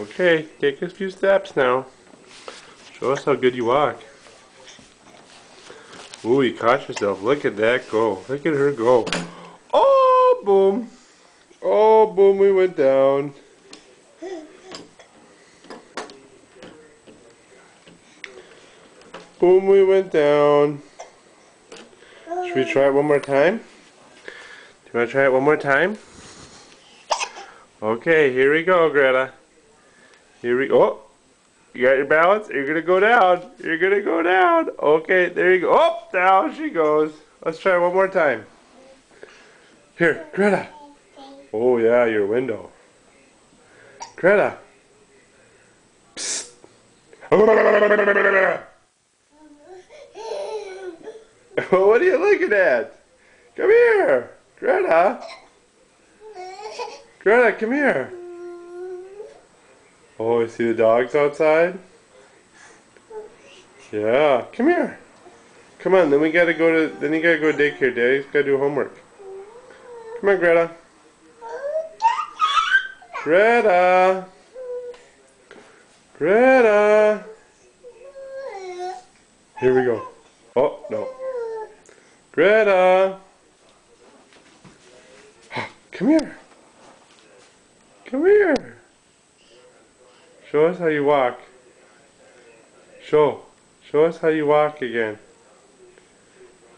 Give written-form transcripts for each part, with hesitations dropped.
Okay, take a few steps now. Show us how good you walk. Ooh, you caught yourself. Look at that go. Look at her go. Oh, boom. Oh, boom, we went down. Boom, we went down. Should we try it one more time? Do you want to try it one more time? Okay, here we go, Greta. Here we go. Oh, you got your balance? You're going to go down. You're going to go down. Okay, there you go. Oh, down she goes. Let's try it one more time. Here, Greta. Oh, yeah, your window. Greta. Psst. What are you looking at? Come here. Greta. Greta, come here. Oh, you see the dogs outside? Yeah. Come here. Come on, then you gotta go to daycare. Daddy's gotta do homework. Come on, Greta. Greta. Greta. Here we go. Oh, no. Greta. Come here. Come here. Show us how you walk. Show us how you walk again.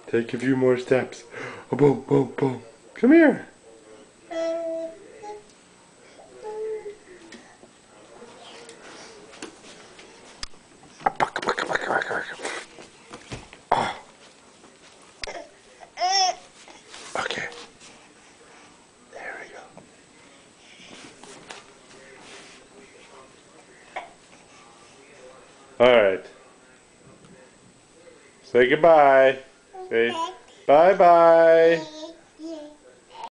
Take a few more steps. Oh, boom, boom, boom. Come here. Oh. Okay. There we go. Alright. Say goodbye. Say bye-bye.